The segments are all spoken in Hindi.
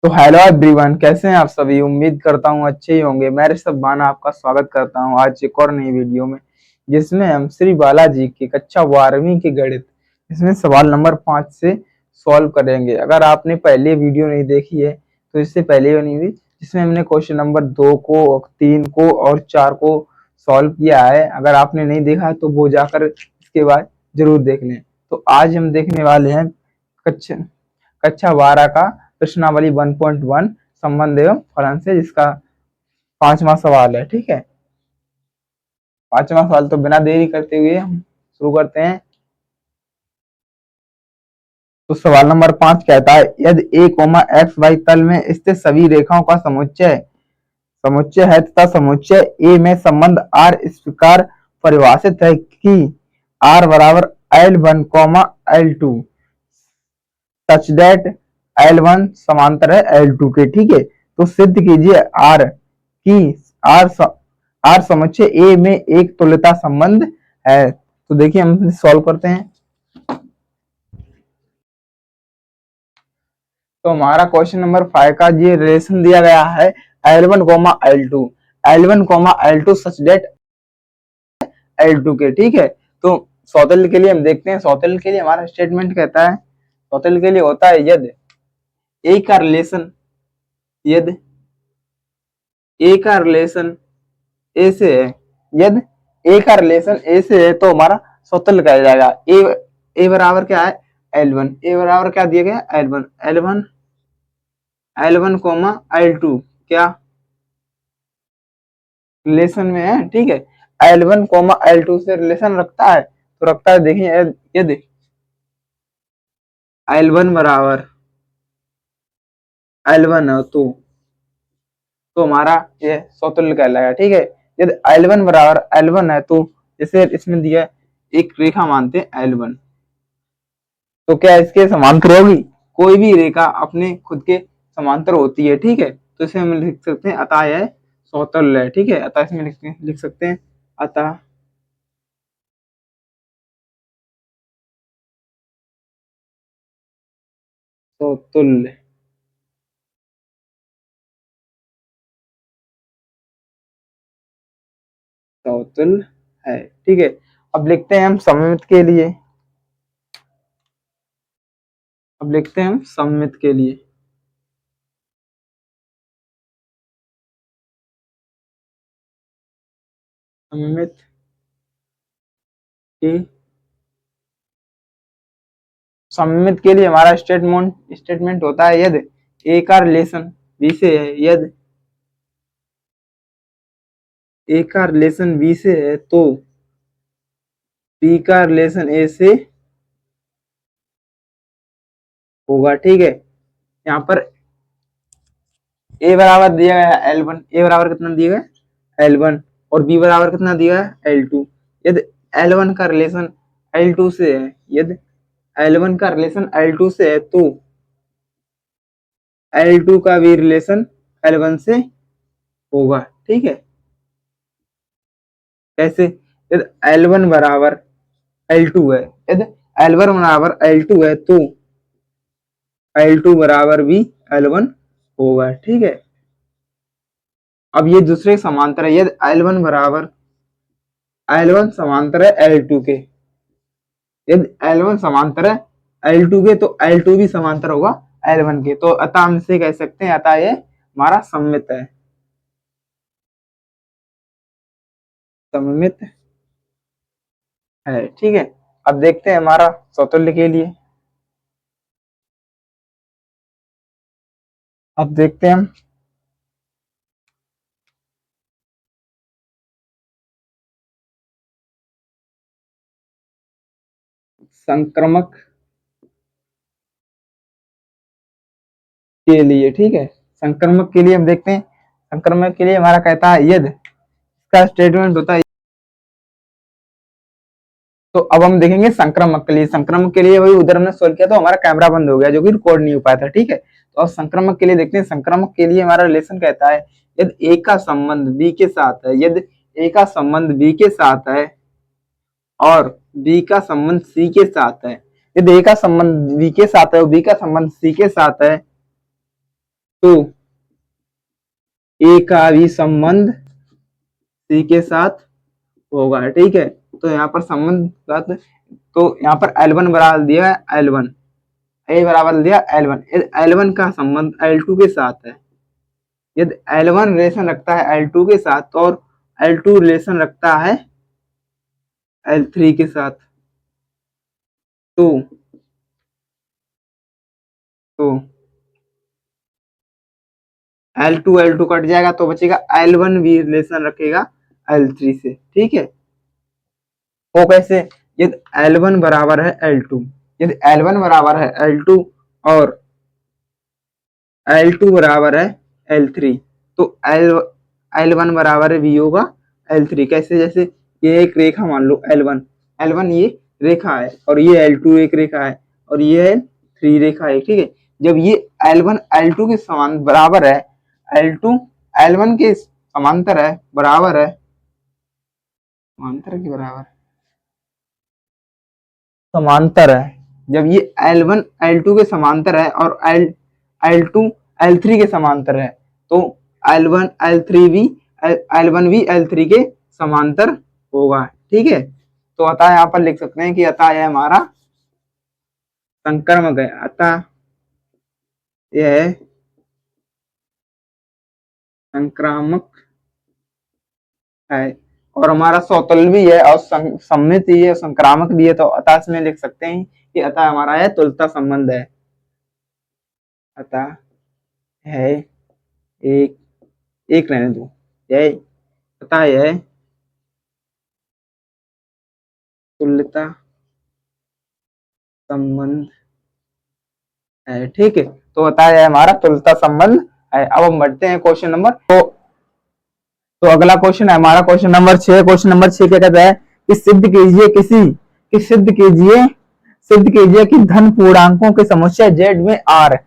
तो हेलो एवरीवन, कैसे हैं आप सभी। उम्मीद करता हूँ अच्छे ही होंगे। मैं ऋषभ बाना आपका स्वागत करता हूँ आज एक और नई वीडियो में, जिसमें हम श्री बालाजी की कक्षा 12वीं की गणित इसमें सवाल नंबर 5 से सॉल्व करेंगे। अगर आपने पहले वीडियो नहीं देखी है तो इससे पहले बनी हुई, जिसमें हमने क्वेश्चन नंबर 2 को, 3 को और 4 को सॉल्व किया है। अगर आपने नहीं देखा है तो वो जाकर इसके बाद जरूर देख लें। तो आज हम देखने वाले हैं कक्षा कक्षा 12 का प्रश्नावली 1.1 संबंध एवं फलन से, जिसका 5वां सवाल है। ठीक है, 5वां सवाल। तो बिना देरी करते हुए हम शुरू करते हैं। तो सवाल नंबर 5 कहता है, यदि a, एक्स वाई तल में स्थित सभी रेखाओं का समुच्चय समुच्चय है तथा समुच्चय A में संबंध R इस प्रकार परिभाषित है कि R बराबर L1, L2 such that L1 समांतर है L2 के। ठीक है, तो सिद्ध कीजिए R की R समुच्चय A में एक तुल्यता संबंध है। तो देखिए हम सॉल्व करते हैं। तो हमारा क्वेश्चन नंबर 5 का ये रिलेशन दिया गया है L1, L2 L1, L2 such that L2 के। ठीक है, तो सौतुल्य के लिए हम देखते हैं। सौतुल्य के लिए हमारा स्टेटमेंट कहता है, सौतुल्य के लिए होता है यदि A का रिलेशन यदि A का रिलेशन ए से है, यदि ए का रिलेशन ए से है तो हमारा सौतुल्य कहा जाएगा। ए बराबर क्या है L1, ए बराबर क्या दिया गया L1, L1 कोमा L2 क्या रिलेशन में है। ठीक है, L1 कोमा L2 से रिलेशन रखता है, तो रखता है। देखिए यदि L1 बराबर L1 है तो हमारा ये सौतुल्य कहलाएगा। ठीक है, यदि L1 बराबर L1 है तो जैसे इसमें दिया एक रेखा मानते हैं L1, तो क्या इसके समांतर होगी? कोई भी रेखा अपने खुद के समांतर होती है। ठीक है, तो इसे हम लिख सकते हैं अतः यह सौतुल्य है। ठीक है, अतः इसमें लिख सकते हैं अतः सौतुल्य सौतुल्य है। ठीक है, अब लिखते हैं हम सममित के लिए। अब लिखते हैं हम सममित के लिए। सममित के सममित के लिए हमारा स्टेटमेंट होता है यदि ए का रिलेशन बी से है, यदि ए का रिलेशन बी से है तो बी का रिलेशन ए से होगा। ठीक है, यहाँ पर ए बराबर दिया गया है L1, ए बराबर कितना दिया गया है L1, और बी बराबर कितना दिया गया है L2। यदि L1 का रिलेशन L2 से है, यदि L1 का रिलेशन L2 से है तो L2 का भी रिलेशन L1 से होगा। ठीक है, कैसे? यदि L1 बराबर L2 है, यदि L1 बराबर L2 है तो L2 बराबर भी L1 होगा। ठीक है, अब ये दूसरे समांतर है। यदि L1 समांतर है L2 के, यदि L1 समांतर है L2 के तो L2 भी समांतर होगा L1 के। तो अतः हम इसे कह सकते हैं अतः ये हमारा सममित है। सममित है। ठीक है, अब देखते हैं हमारा सौतुल्य के लिए। अब देखते हैं हम संक्रमक के लिए। ठीक है, संक्रमक के लिए हम देखते हैं। संक्रमक के लिए हमारा कहता है यदि इसका स्टेटमेंट होता है। तो अब हम देखेंगे संक्रमक के लिए। संक्रमक के लिए वही उधर हमने सोल्व किया तो हमारा कैमरा बंद हो गया, जो कि रिकॉर्ड नहीं हो पाया था। ठीक है, तो अब संक्रमक के लिए देखते हैं। संक्रमक के लिए हमारा रिलेशन कहता है यदि ए का संबंध बी के साथ है, यदि ए का संबंध बी के साथ है और बी का संबंध सी के साथ है, यदि ए का संबंध बी के साथ है और बी का संबंध सी के साथ है तो ए का भी संबंध सी के साथ होगा, ठीक है। तो यहाँ पर संबंध साथ, तो यहाँ पर L1 बराबर दिया है L1, ए बराबर दिया L1, L1 का संबंध L2 के साथ है। यदि L1 रिलेशन रखता है L2 के साथ और L2 रिलेशन रखता है L3 के साथ, तो तो L2 कट जाएगा तो बचेगा L1 भी रिलेशन रखेगा L3 से, ठीक है। वो कैसे? यदि L1 बराबर है L2, यदि L1 बराबर है L2 और L2 बराबर है L3, तो L1 बराबर भी होगा L3। कैसे? जैसे ये एक रेखा मान लो L1 ये रेखा है और ये L2 एक रेखा है और ये L3 रेखा है, ठीक है। जब ये L1 L2 के समान बराबर है, L2 L1 के समांतर है, बराबर है, समांतर के बराबर, समांतर है। जब ये L1 L2 के समांतर है और L2 L3 के समांतर है, तो L1 भी L3 के समांतर होगा, ठीक है। तो अतः यहाँ पर लिख सकते हैं कि अतः यह हमारा संक्रमक है, अतः यह संक्रामक है और हमारा सौतुल्य भी है और सम्मित ही है, संक्रामक भी है। तो अतः इसमें लिख सकते हैं कि अतः हमारा यह तुल्यता संबंध है, अतः है एक एक रहने दो, यह अतः यह तुल्यता संबंध है, ठीक है। तो बताया है हमारा तुल्यता संबंध है। अब हम बढ़ते हैं क्वेश्चन नंबर, तो अगला क्वेश्चन है हमारा क्वेश्चन नंबर 6। क्वेश्चन नंबर 6 क्या कहता है कि सिद्ध कीजिए कि धन पूर्णांकों के समुच्चय Z में आर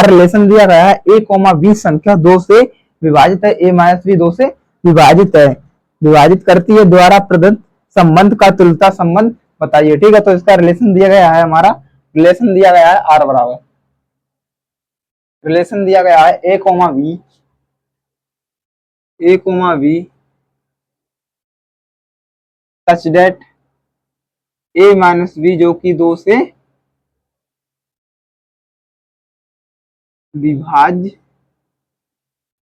रिलेशन दिया गया है, a, b संख्या 2 से विभाजित है, a माइनस b 2 से विभाजित करती है, द्वारा प्रदत्त संबंध का तुल्यता संबंध बताइए, ठीक है। तो इसका रिलेशन दिया गया है, हमारा रिलेशन दिया गया है आर बराबर, रिलेशन दिया गया है a, b such that a minus b जो कि 2 से विभाज्य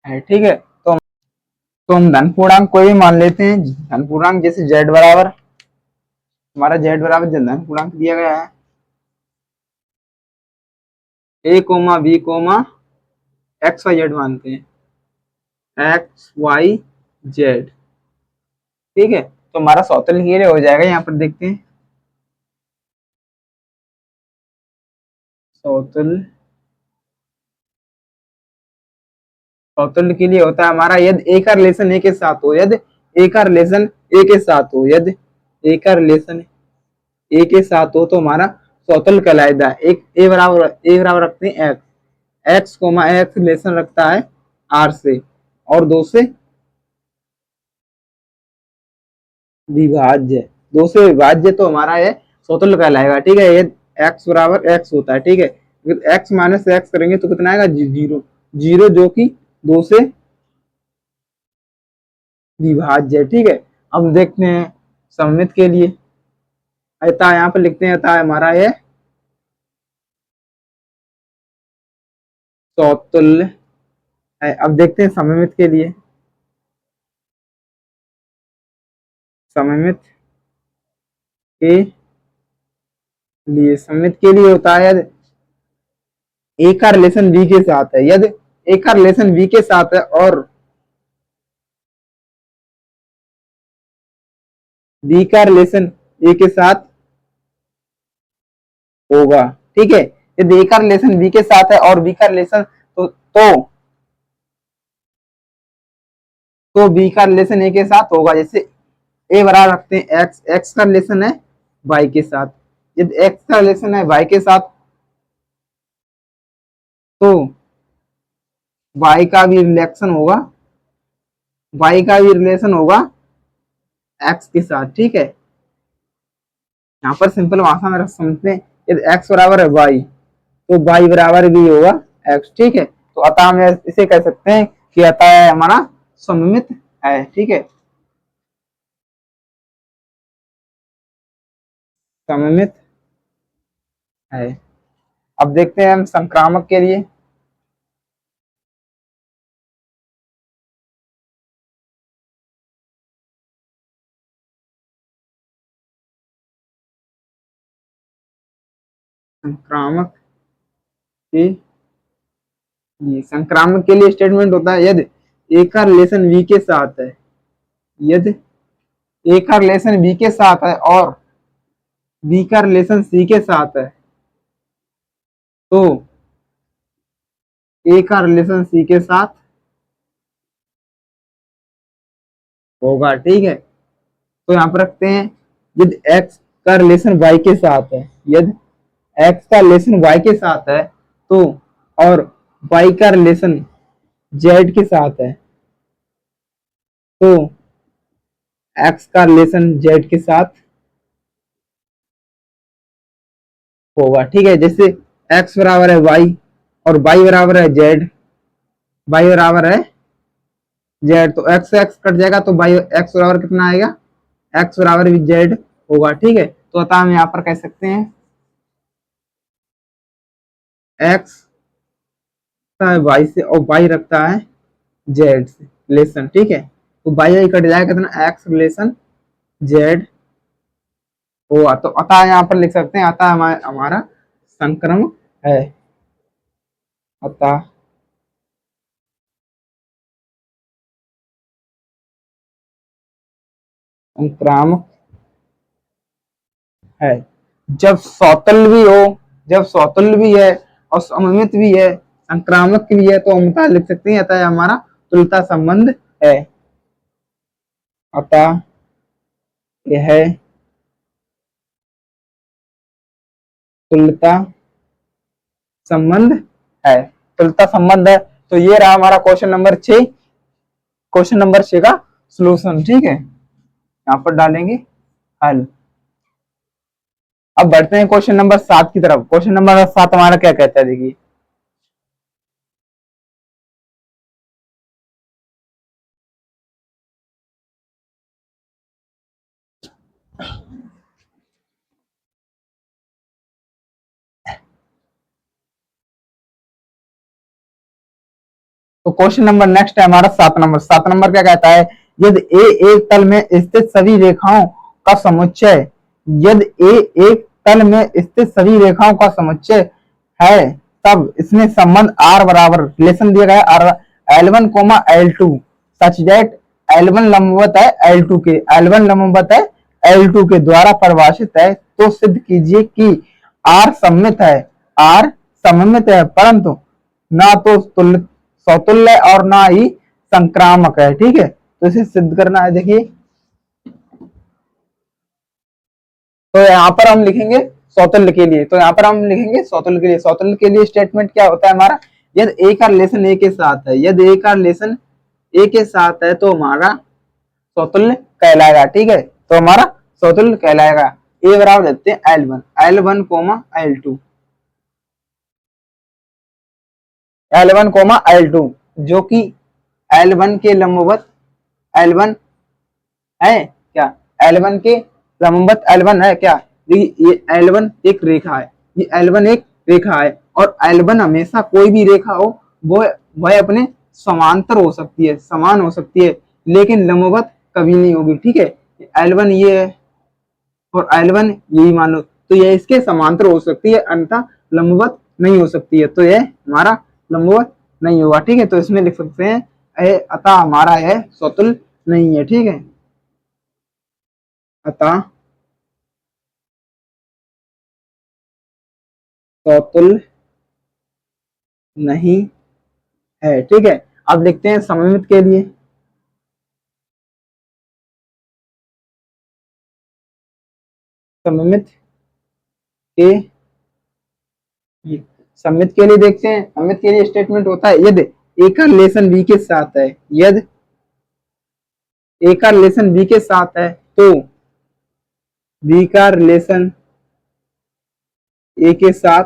है, ठीक है। तो हम धन पूर्णांक कोई भी मान लेते हैं, धन पूर्णांक जैसे z बराबर, हमारा z बराबर धन पूर्णांक दिया गया है a, b, x, y, z मानते हैं, x, y, z, ठीक है। तो हमारा सौतुल्य के लिए हो जाएगा, यहाँ पर देखते हैं सौतुल्य के लिए होता है हमारा यदि a का रिलेशन a के साथ हो, यदि a का रिलेशन a के साथ हो, यदि a का रिलेशन a के साथ हो तो हमारा सौतुल्य कहलाएगा। एक a बराबर रखते हैं x, x रिलेशन रखता है r से और 2 से विभाज्य, 2 से विभाज्य, तो हमारा ये सौतुल्य कहलाएगा, ठीक है। ये x बराबर x होता है, ठीक है। x माइनस x करेंगे तो कितना आएगा? 0 जो कि 2 से विभाज्य, ठीक है। अब देखते हैं सममित के लिए, अतः यहाँ पर लिखते हैं अतः हमारा ये सौतुल्य है। अब देखते हैं सममित के लिए, सममित के लिए होता है यदि ए का रिलेशन बी के साथ है, यदि ए का रिलेशन बी के साथ है और बी का रिलेशन ए के साथ होगा, ठीक है। यदि ए का रिलेशन बी के साथ है और बी का रिलेशन तो बी का रिलेशन ए के साथ होगा। जैसे ए बराबर रखते हैं एक्स का रिलेशन है वाई के साथ, यदि एक्स का रिलेशन है वाई के साथ तो वाई का भी रिलेशन होगा एक्स के साथ, ठीक है। यहाँ पर सिंपल भाषा में समझते हैं, यदि एक्स बराबर है वाई तो वाई बराबर भी होगा एक्स, ठीक है। तो अतः हम इसे कह सकते हैं कि अतः हमारा सममित है। ठीक है, सममित है। अब देखते हैं हम संक्रामक के लिए। संक्रामक के लिए, संक्रामक के लिए स्टेटमेंट होता है यदि ए का रिलेशन बी के साथ है, यदि ए का रिलेशन बी के साथ है और बी का रिलेशन सी के साथ है, तो ए का रिलेशन सी के साथ होगा। ठीक है, तो यहाँ पर रखते हैं यदि एक्स का रिलेशन वाई के साथ है, यदि एक्स का रिलेशन वाई के साथ है तो, और वाई का रिलेशन जेड के साथ है, तो एक्स का रिलेशन जेड के साथ होगा। ठीक है, जैसे एक्स बराबर है वाई और वाई बराबर है जेड, वाई बराबर है जेड, तो एक्स से एक्स कट जाएगा तो वाई एक्स बराबर कितना आएगा, एक्स बराबर भी जेड होगा। ठीक है, तो अतः हम यहाँ पर कह सकते हैं एक्स वाई से और वाई रखता है जेड से रिलेशन। ठीक है, तो वाई वाई कट जाएगा कितना, एक्स रिलेशन जेड होगा। तो अतः यहाँ पर लिख सकते हैं अतः हमारा संक्रमण है, अतः संक्रामक है। जब सौतुल्य भी हो, जब सौतुल्य भी है और सममित भी है, संक्रामक भी है, तो हम क्या लिख सकते हैं, अतः हमारा तुल्यता संबंध है, अतः यह तुल्यता संबंध है, तुल्यता संबंध है। तो ये रहा हमारा क्वेश्चन नंबर 6, क्वेश्चन नंबर 6 का सॉल्यूशन। ठीक है, यहाँ पर डालेंगे हल। अब बढ़ते हैं क्वेश्चन नंबर 7 की तरफ। क्वेश्चन नंबर 7 हमारा क्या कहता है, देखिए तो क्वेश्चन नंबर नेक्स्ट है हमारा 7 नंबर। 7 नंबर क्या कहता है, यदि ए एक तल में स्थित सभी रेखाओं का समुच्चय, यदि ए एक तल में स्थित सभी रेखाओं का समुच्चय है, तब इसमें संबंध आर बराबर रिलेशन दिया गया are L1 L2 such that L1 लंबवत है L2 के, L1 लंबवत है L2 के द्वारा परिभाषित है, तो सिद्ध कीजिए कि आर सममित है, आर सममित है परंतु ना तो तुल्य सौतुल्य और ना ही संक्रामक है। ठीक है, तो इसे सिद्ध करना है। देखिए तो यहाँ पर हम लिखेंगे सौतुल्य के लिए, तो यहाँ पर हम लिखेंगे सौतुल्य के लिए। सौतुल्य के लिए स्टेटमेंट क्या होता है हमारा, यदि ए का रिलेशन ए के साथ है, यदि ए का रिलेशन ए के साथ है तो हमारा सौतुल्य कहलाएगा। ठीक है, तो हमारा सौतुल्य कहलाएगा। ए बराबर देते हैं L1, L1 L2, L1 L2 जो कि L1 के लंबवत L1 है क्या, L1 के लंबवत L1 है क्या। देखिए ये L1 एक रेखा है, ये L1 एक रेखा है, और L1 हमेशा कोई भी रेखा हो वो वह अपने समांतर हो सकती है, समान हो सकती है, लेकिन लंबवत कभी नहीं होगी। ठीक है, L1 ये है और L1 यही मान लो, तो यह इसके समांतर हो सकती है, अन्यथा लंबवत नहीं हो सकती है, तो यह हमारा लंबवत नहीं होगा। ठीक है, तो इसमें लिख सकते हैं अतः हमारा यह सौतुल्य नहीं है। ठीक है, अतः सौतुल्य नहीं है। ठीक है, अब लिखते हैं सममित के लिए। सममित के सममित के लिए देखते हैं, सममित के लिए स्टेटमेंट होता है यदि ए का रिलेशन बी के साथ है, यदि ए का रिलेशन बी के साथ है तो बी का रिलेशन ए के साथ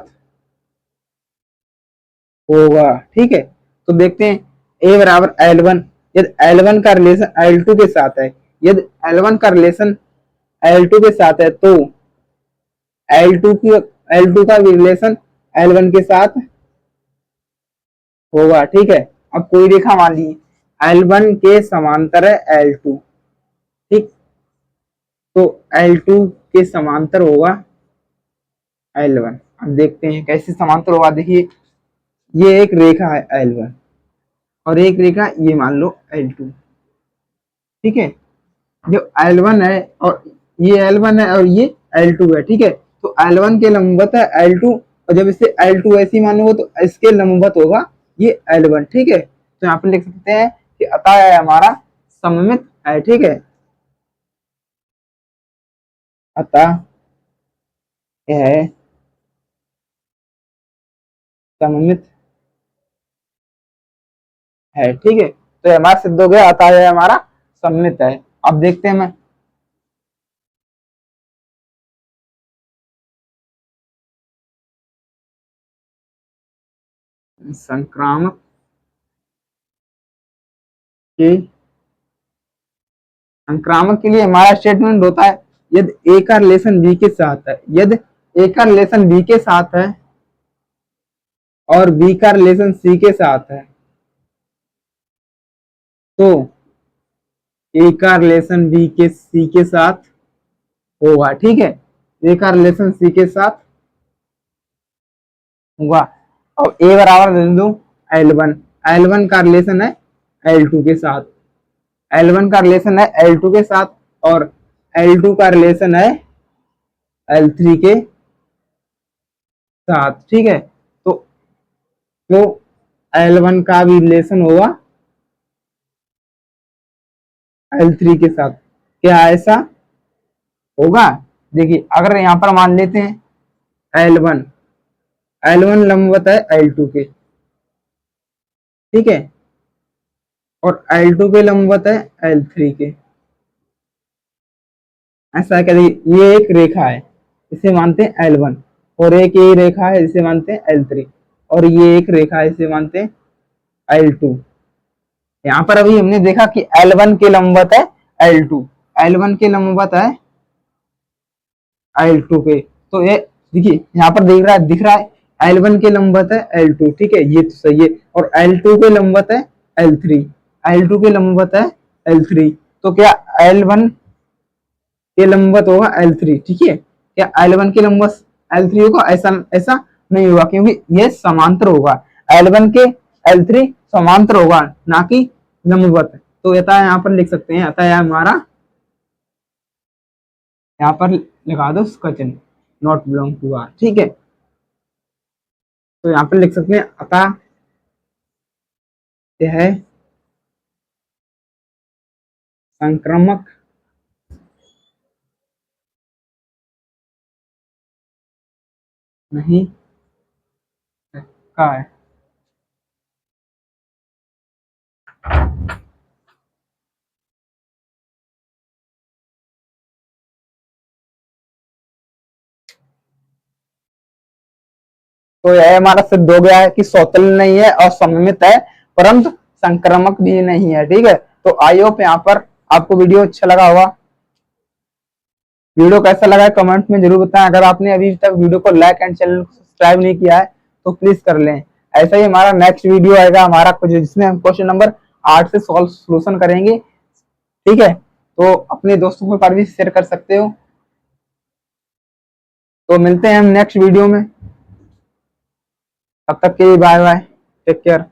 होगा। ठीक है, तो देखते हैं ए बराबर L1, यदि L1 का रिलेशन L2 के साथ है, यदि L1 का रिलेशन L2 के साथ है तो L2 का भी रिलेशन L1 के साथ होगा। ठीक है, अब कोई रेखा मान लीजिए L1 के समांतर है L2, ठीक, तो L2 के समांतर होगा L1। अब देखते हैं कैसे समांतर होगा। देखिए ये एक रेखा है L1 और एक रेखा ये मान लो L2, ठीक है, जो L1 है और ये L1 है और ये L2 है, ठीक है, तो L1 के लंबवत है L2 और जब इसे L2 ऐसे ही मानोगे तो इसके लंबवत होगा ये L1, ठीक है, तो यहाँ पे लिख सकते हैं कि अतः है हमारा सममित है। ठीक है, अतः यह सममित है। ठीक है, तो ये हमारा सिद्ध हो गया, अतः यह हमारा सममित है। अब देखते हैं मैं संक्रामक के संक्रामक के लिए हमारा स्टेटमेंट होता है यदि ए का रिलेशन बी के साथ है, यदि ए का रिलेशन बी के साथ है और बी का रिलेशन सी के साथ है तो ए का रिलेशन बी के सी के साथ होगा। ठीक है, ए का रिलेशन सी के साथ होगा और ए बराबर दे दूं L1, L1 का रिलेशन है L2 के साथ, L1 का रिलेशन है L2 के साथ और L2 का रिलेशन है L3 के साथ। ठीक है, तो L1 का भी रिलेशन होगा L3 के साथ। क्या ऐसा होगा? देखिए अगर यहाँ पर मान लेते हैं L1 लंबवत है L2 के, ठीक है, और L2 के लंबवत है L3 के। ऐसा है, कहते ये एक रेखा है इसे मानते हैं L1 और एक ये रेखा है इसे मानते हैं L3 और ये एक रेखा है इसे मानते हैं L2। यहाँ पर अभी हमने देखा कि L1 के लंबवत है L2, L1 के लंबवत है L2 के, तो ये देखिए यहाँ पर दिख रहा है L1 के लंबवत है L2, ठीक है, ये तो सही है, और L2 के लंबवत है L3, L2 के लंबवत है L3, तो क्या L1 के लंबवत होगा L3, ठीक है, क्या L1 के लंबवत L3 होगा? ऐसा ऐसा नहीं होगा क्योंकि ये समांतर होगा, L1 के L3 समांतर होगा ना कि लंबवत। तो अतः यहाँ पर लिख सकते हैं, अतः हमारा यहाँ पर लगा दो इसका चिन्ह, नॉट बिलोंग टू आर। ठीक है, तो यहाँ पर लिख सकते हैं अतः यह है संक्रामक नहीं का है। तो यह हमारा सिद्ध हो गया है कि सौतल नहीं है और सममित है परंतु संक्रामक भी नहीं है। ठीक है, तो आई होप यहाँ पर आपको वीडियो अच्छा लगा होगा। वीडियो कैसा लगा है कमेंट में जरूर बताएं। अगर आपने अभी तक वीडियो को लाइक एंड चैनल को सब्सक्राइब नहीं किया है तो प्लीज कर लें। ऐसा ही हमारा नेक्स्ट वीडियो आएगा हमारा कुछ जिसमें हम क्वेश्चन नंबर 8 से सॉल्व सोल्यूशन करेंगे। ठीक है, तो अपने दोस्तों के पास भी शेयर कर सकते हो। तो मिलते हैं हम नेक्स्ट वीडियो में, तब तक के लिए बाय बाय, टेक केयर।